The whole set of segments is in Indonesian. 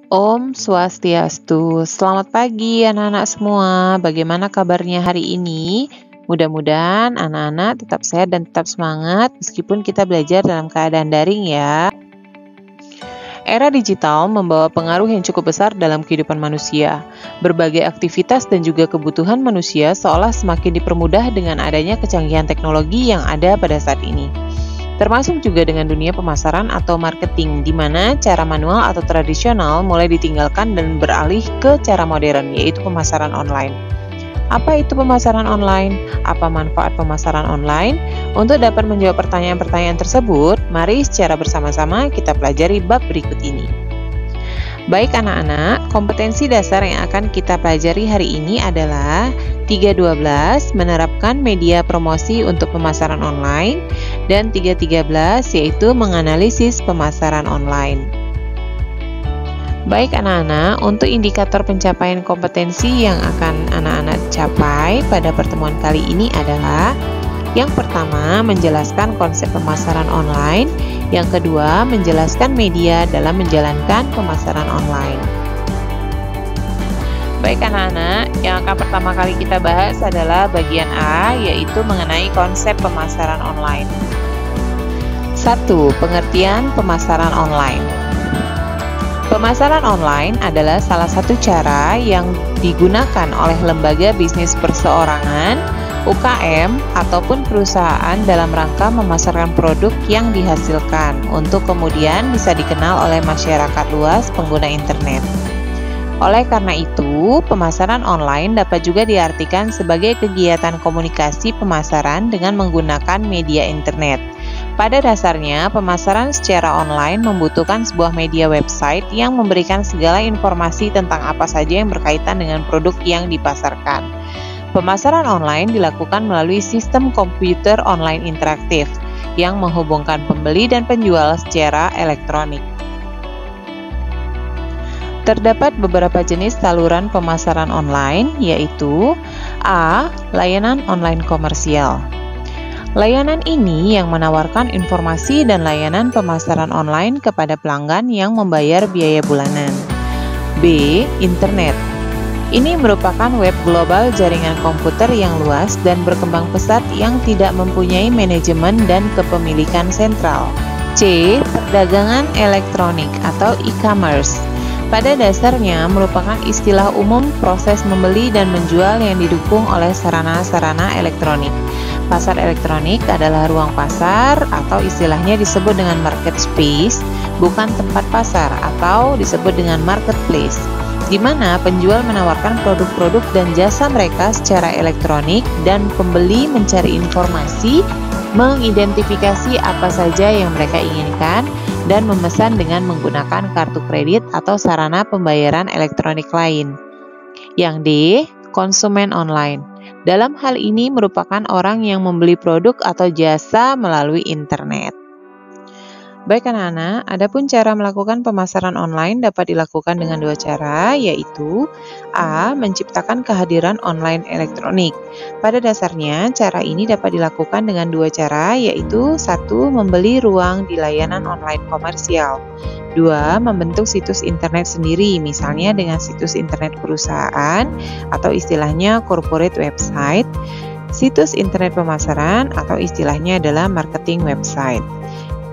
Om Swastiastu. Selamat pagi anak-anak semua. Bagaimana kabarnya hari ini? Mudah-mudahan anak-anak tetap sehat dan tetap semangat meskipun kita belajar dalam keadaan daring ya. Era digital membawa pengaruh yang cukup besar dalam kehidupan manusia. Berbagai aktivitas dan juga kebutuhan manusia seolah semakin dipermudah dengan adanya kecanggihan teknologi yang ada pada saat ini. Termasuk juga dengan dunia pemasaran atau marketing, di mana cara manual atau tradisional mulai ditinggalkan dan beralih ke cara modern, yaitu pemasaran online. Apa itu pemasaran online? Apa manfaat pemasaran online? Untuk dapat menjawab pertanyaan-pertanyaan tersebut, mari secara bersama-sama kita pelajari bab berikut ini. Baik anak-anak, kompetensi dasar yang akan kita pelajari hari ini adalah 3.12 menerapkan media promosi untuk pemasaran online dan 3.13 yaitu menganalisis pemasaran online. Baik anak-anak, untuk indikator pencapaian kompetensi yang akan anak-anak capai pada pertemuan kali ini adalah yang pertama, menjelaskan konsep pemasaran online. Yang kedua, menjelaskan media dalam menjalankan pemasaran online. Baik anak-anak, yang akan pertama kali kita bahas adalah bagian A, yaitu mengenai konsep pemasaran online. 1. Pengertian pemasaran online. Pemasaran online adalah salah satu cara yang digunakan oleh lembaga bisnis perseorangan, UKM, ataupun perusahaan dalam rangka memasarkan produk yang dihasilkan untuk kemudian bisa dikenal oleh masyarakat luas pengguna internet. Oleh karena itu, pemasaran online dapat juga diartikan sebagai kegiatan komunikasi pemasaran dengan menggunakan media internet. Pada dasarnya, pemasaran secara online membutuhkan sebuah media website yang memberikan segala informasi tentang apa saja yang berkaitan dengan produk yang dipasarkan. Pemasaran online dilakukan melalui sistem komputer online interaktif yang menghubungkan pembeli dan penjual secara elektronik. Terdapat beberapa jenis saluran pemasaran online, yaitu A. Layanan online komersial. Layanan ini yang menawarkan informasi dan layanan pemasaran online kepada pelanggan yang membayar biaya bulanan. B. Internet. Ini merupakan web global jaringan komputer yang luas dan berkembang pesat yang tidak mempunyai manajemen dan kepemilikan sentral. C. Perdagangan elektronik atau e-commerce. Pada dasarnya merupakan istilah umum proses membeli dan menjual yang didukung oleh sarana-sarana elektronik. Pasar elektronik adalah ruang pasar atau istilahnya disebut dengan market space, bukan tempat pasar atau disebut dengan marketplace, di mana penjual menawarkan produk-produk dan jasa mereka secara elektronik dan pembeli mencari informasi, mengidentifikasi apa saja yang mereka inginkan, dan memesan dengan menggunakan kartu kredit atau sarana pembayaran elektronik lain. Yang D. Konsumen online. Dalam hal ini merupakan orang yang membeli produk atau jasa melalui internet. Baik anak-anak, adapun cara melakukan pemasaran online dapat dilakukan dengan dua cara, yaitu A. Menciptakan kehadiran online elektronik. Pada dasarnya, cara ini dapat dilakukan dengan dua cara, yaitu 1. Membeli ruang di layanan online komersial. 2. Membentuk situs internet sendiri, misalnya dengan situs internet perusahaan atau istilahnya corporate website, situs internet pemasaran atau istilahnya adalah marketing website.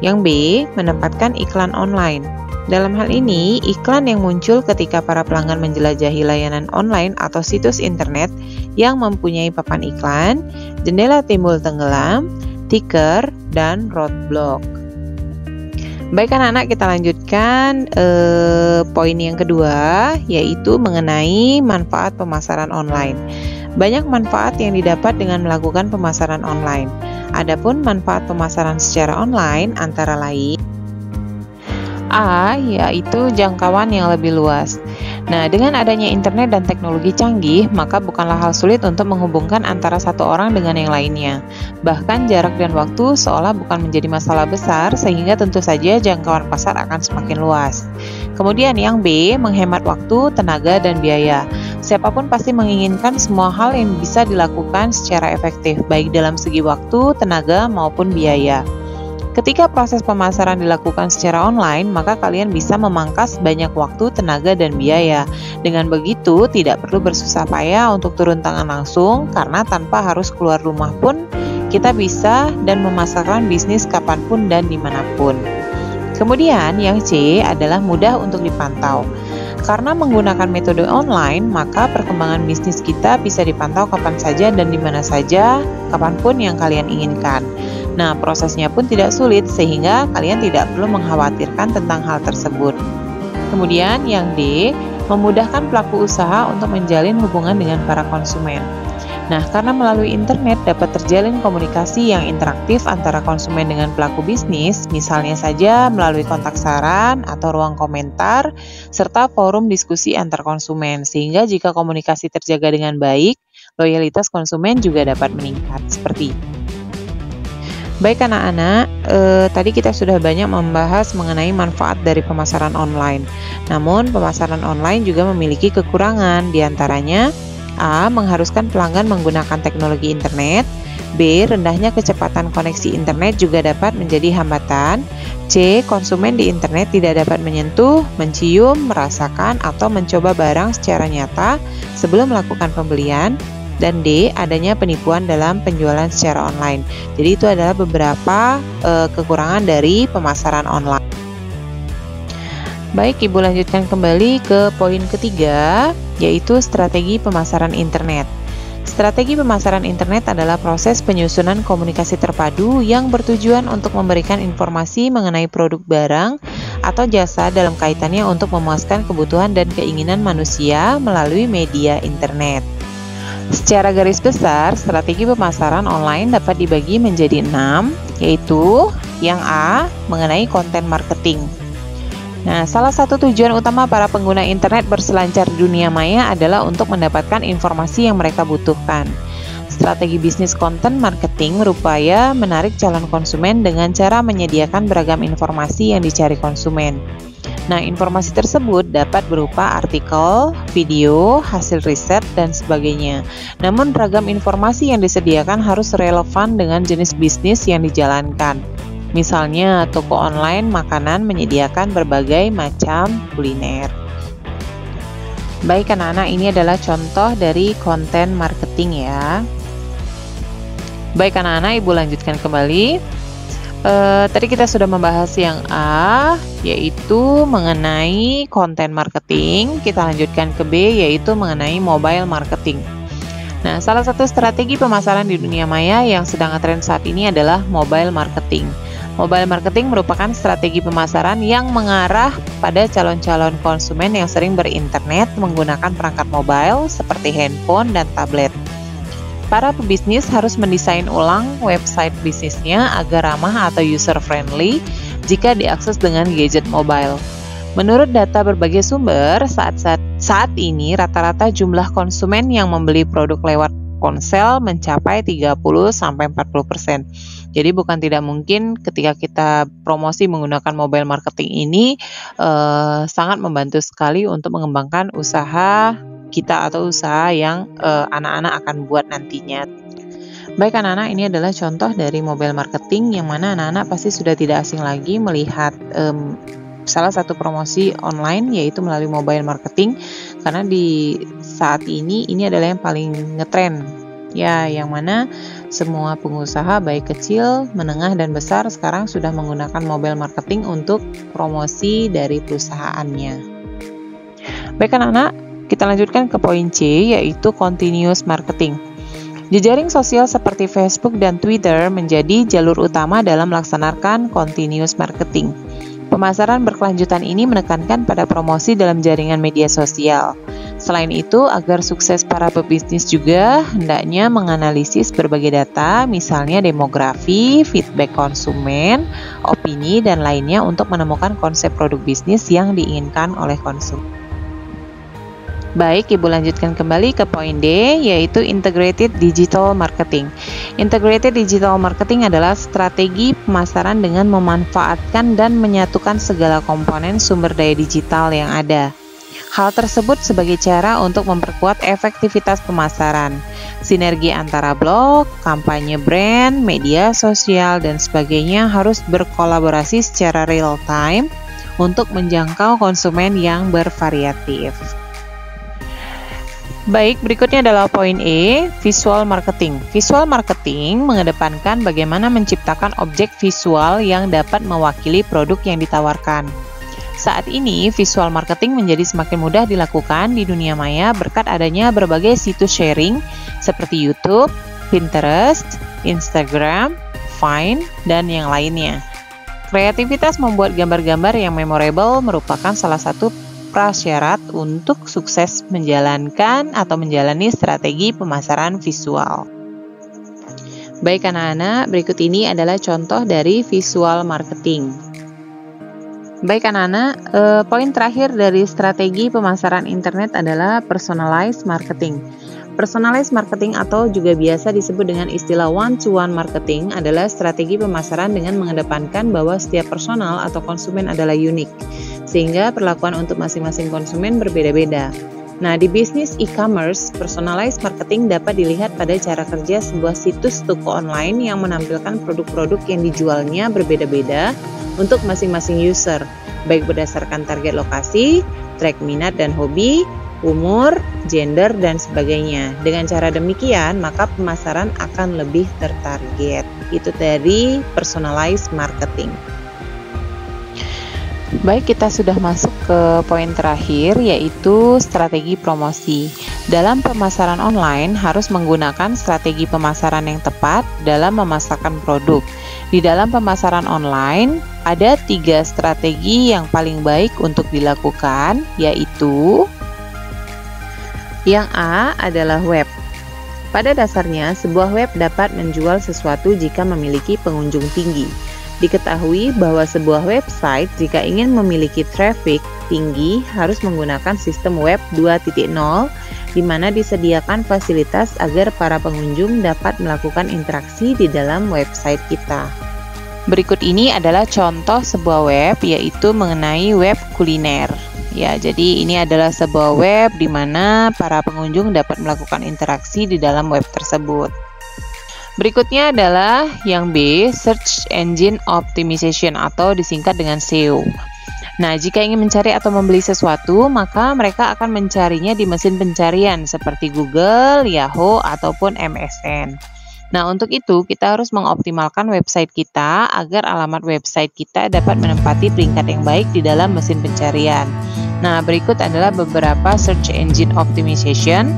Yang B. Menempatkan iklan online. Dalam hal ini, iklan yang muncul ketika para pelanggan menjelajahi layanan online atau situs internet yang mempunyai papan iklan, jendela timbul tenggelam, ticker, dan roadblock. Baik anak-anak, kita lanjutkan poin yang kedua, yaitu mengenai manfaat pemasaran online. Banyak manfaat yang didapat dengan melakukan pemasaran online. Adapun manfaat pemasaran secara online antara lain A. Yaitu jangkauan yang lebih luas. Nah, dengan adanya internet dan teknologi canggih, maka bukanlah hal sulit untuk menghubungkan antara satu orang dengan yang lainnya. Bahkan jarak dan waktu seolah bukan menjadi masalah besar, sehingga tentu saja jangkauan pasar akan semakin luas. Kemudian yang B, menghemat waktu, tenaga, dan biaya. Siapapun pasti menginginkan semua hal yang bisa dilakukan secara efektif, baik dalam segi waktu, tenaga, maupun biaya. Ketika proses pemasaran dilakukan secara online, maka kalian bisa memangkas banyak waktu, tenaga, dan biaya. Dengan begitu, tidak perlu bersusah payah untuk turun tangan langsung, karena tanpa harus keluar rumah pun, kita bisa dan memasarkan bisnis kapanpun dan dimanapun. Kemudian, yang C adalah mudah untuk dipantau. Karena menggunakan metode online, maka perkembangan bisnis kita bisa dipantau kapan saja dan di mana saja, kapanpun yang kalian inginkan. Nah, prosesnya pun tidak sulit sehingga kalian tidak perlu mengkhawatirkan tentang hal tersebut. Kemudian yang D, memudahkan pelaku usaha untuk menjalin hubungan dengan para konsumen. Nah, karena melalui internet dapat terjalin komunikasi yang interaktif antara konsumen dengan pelaku bisnis, misalnya saja melalui kontak saran atau ruang komentar, serta forum diskusi antar konsumen, sehingga jika komunikasi terjaga dengan baik, loyalitas konsumen juga dapat meningkat. Seperti itu. Baik anak-anak, tadi kita sudah banyak membahas mengenai manfaat dari pemasaran online. Namun, pemasaran online juga memiliki kekurangan, diantaranya A. Mengharuskan pelanggan menggunakan teknologi internet. B. Rendahnya kecepatan koneksi internet juga dapat menjadi hambatan. C. Konsumen di internet tidak dapat menyentuh, mencium, merasakan, atau mencoba barang secara nyata sebelum melakukan pembelian. Dan D. Adanya penipuan dalam penjualan secara online. Jadi itu adalah beberapa kekurangan dari pemasaran online. Baik, Ibu lanjutkan kembali ke poin ketiga, yaitu strategi pemasaran internet. Strategi pemasaran internet adalah proses penyusunan komunikasi terpadu yang bertujuan untuk memberikan informasi mengenai produk barang atau jasa dalam kaitannya untuk memuaskan kebutuhan dan keinginan manusia melalui media internet. Secara garis besar, strategi pemasaran online dapat dibagi menjadi 6, yaitu yang A, mengenai konten marketing. Nah, salah satu tujuan utama para pengguna internet berselancar di dunia maya adalah untuk mendapatkan informasi yang mereka butuhkan. Strategi bisnis konten marketing berupaya menarik calon konsumen dengan cara menyediakan beragam informasi yang dicari konsumen. Nah, informasi tersebut dapat berupa artikel, video, hasil riset, dan sebagainya. Namun, beragam informasi yang disediakan harus relevan dengan jenis bisnis yang dijalankan. Misalnya, toko online makanan menyediakan berbagai macam kuliner. Baik anak-anak, ini adalah contoh dari konten marketing ya. Baik anak-anak, Ibu lanjutkan kembali. Tadi kita sudah membahas yang A, yaitu mengenai konten marketing. Kita lanjutkan ke B, yaitu mengenai mobile marketing. Nah, salah satu strategi pemasaran di dunia maya yang sedang ngetren saat ini adalah mobile marketing. Mobile marketing merupakan strategi pemasaran yang mengarah pada calon-calon konsumen yang sering berinternet menggunakan perangkat mobile seperti handphone dan tablet. Para pebisnis harus mendesain ulang website bisnisnya agar ramah atau user-friendly jika diakses dengan gadget mobile. Menurut data berbagai sumber, saat ini rata-rata jumlah konsumen yang membeli produk lewat ponsel mencapai 30-40%. Jadi bukan tidak mungkin ketika kita promosi menggunakan mobile marketing ini sangat membantu sekali untuk mengembangkan usaha kita atau usaha yang anak-anak akan buat nantinya. Baik anak-anak, ini adalah contoh dari mobile marketing yang mana anak-anak pasti sudah tidak asing lagi melihat salah satu promosi online yaitu melalui mobile marketing, karena di saat ini adalah yang paling ngetren ya, yang mana semua pengusaha baik kecil, menengah dan besar sekarang sudah menggunakan mobile marketing untuk promosi dari perusahaannya. Baik anak-anak, kita lanjutkan ke poin C, yaitu continuous marketing. Jejaring sosial seperti Facebook dan Twitter menjadi jalur utama dalam melaksanakan continuous marketing. Pemasaran berkelanjutan ini menekankan pada promosi dalam jaringan media sosial. Selain itu, agar sukses para pebisnis juga hendaknya menganalisis berbagai data, misalnya demografi, feedback konsumen, opini, dan lainnya untuk menemukan konsep produk bisnis yang diinginkan oleh konsumen. Baik, Ibu lanjutkan kembali ke poin D, yaitu Integrated Digital Marketing. Integrated Digital Marketing adalah strategi pemasaran dengan memanfaatkan dan menyatukan segala komponen sumber daya digital yang ada. Hal tersebut sebagai cara untuk memperkuat efektivitas pemasaran. Sinergi antara blog, kampanye brand, media sosial, dan sebagainya harus berkolaborasi secara real time untuk menjangkau konsumen yang bervariatif. Baik, berikutnya adalah poin E, visual marketing. Visual marketing mengedepankan bagaimana menciptakan objek visual yang dapat mewakili produk yang ditawarkan. Saat ini, visual marketing menjadi semakin mudah dilakukan di dunia maya berkat adanya berbagai situs sharing seperti YouTube, Pinterest, Instagram, Vine, dan yang lainnya. Kreativitas membuat gambar-gambar yang memorable merupakan salah satu prasyarat untuk sukses menjalankan atau menjalani strategi pemasaran visual. Baik anak-anak, berikut ini adalah contoh dari visual marketing. Baik anak-anak, poin terakhir dari strategi pemasaran internet adalah personalized marketing. Personalized marketing atau juga biasa disebut dengan istilah one-to-one marketing adalah strategi pemasaran dengan mengedepankan bahwa setiap personal atau konsumen adalah unik, sehingga perlakuan untuk masing-masing konsumen berbeda-beda. Nah, di bisnis e-commerce, personalized marketing dapat dilihat pada cara kerja sebuah situs toko online yang menampilkan produk-produk yang dijualnya berbeda-beda untuk masing-masing user, baik berdasarkan target lokasi, track minat dan hobi, umur, gender, dan sebagainya. Dengan cara demikian, maka pemasaran akan lebih tertarget. Itu dari personalized marketing. Baik, kita sudah masuk ke poin terakhir, yaitu strategi promosi. Dalam pemasaran online harus menggunakan strategi pemasaran yang tepat dalam memasarkan produk. Di dalam pemasaran online, ada 3 strategi yang paling baik untuk dilakukan, yaitu yang A adalah web. Pada dasarnya, sebuah web dapat menjual sesuatu jika memiliki pengunjung tinggi. Diketahui bahwa sebuah website jika ingin memiliki traffic tinggi harus menggunakan sistem web 2.0 di mana disediakan fasilitas agar para pengunjung dapat melakukan interaksi di dalam website kita. Berikut ini adalah contoh sebuah web, yaitu mengenai web kuliner. Ya, jadi ini adalah sebuah web di mana para pengunjung dapat melakukan interaksi di dalam web tersebut. Berikutnya adalah yang B, Search Engine Optimization atau disingkat dengan SEO. Nah, jika ingin mencari atau membeli sesuatu, maka mereka akan mencarinya di mesin pencarian seperti Google, Yahoo, ataupun MSN. Nah, untuk itu kita harus mengoptimalkan website kita agar alamat website kita dapat menempati peringkat yang baik di dalam mesin pencarian. Nah, berikut adalah beberapa Search Engine Optimization,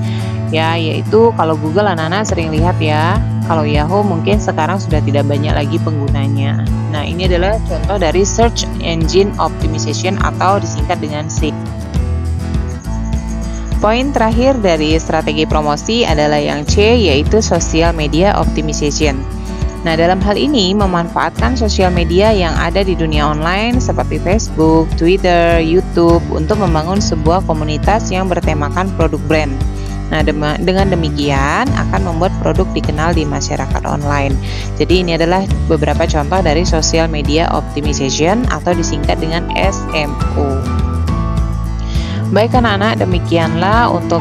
ya, yaitu kalau Google anak-anak sering lihat ya, kalau Yahoo mungkin sekarang sudah tidak banyak lagi penggunanya. Nah, ini adalah contoh dari Search Engine Optimization atau disingkat dengan SEO. Poin terakhir dari strategi promosi adalah yang C, yaitu Social Media Optimization. Nah, dalam hal ini memanfaatkan sosial media yang ada di dunia online seperti Facebook, Twitter, YouTube untuk membangun sebuah komunitas yang bertemakan produk brand. Nah, dengan demikian akan membuat produk dikenal di masyarakat online. Jadi ini adalah beberapa contoh dari Social Media Optimization atau disingkat dengan SMO. Baik anak-anak, demikianlah untuk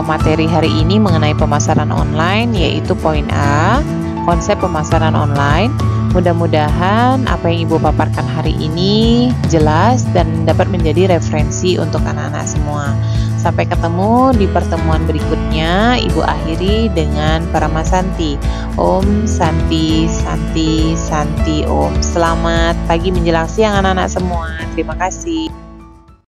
materi hari ini mengenai pemasaran online, yaitu poin A, konsep pemasaran online. Mudah-mudahan apa yang Ibu paparkan hari ini jelas dan dapat menjadi referensi untuk anak-anak semua. Sampai ketemu di pertemuan berikutnya. Ibu akhiri dengan Paramasanti. Om Santi, Santi, Santi Om. Selamat pagi menjelang siang anak-anak semua. Terima kasih.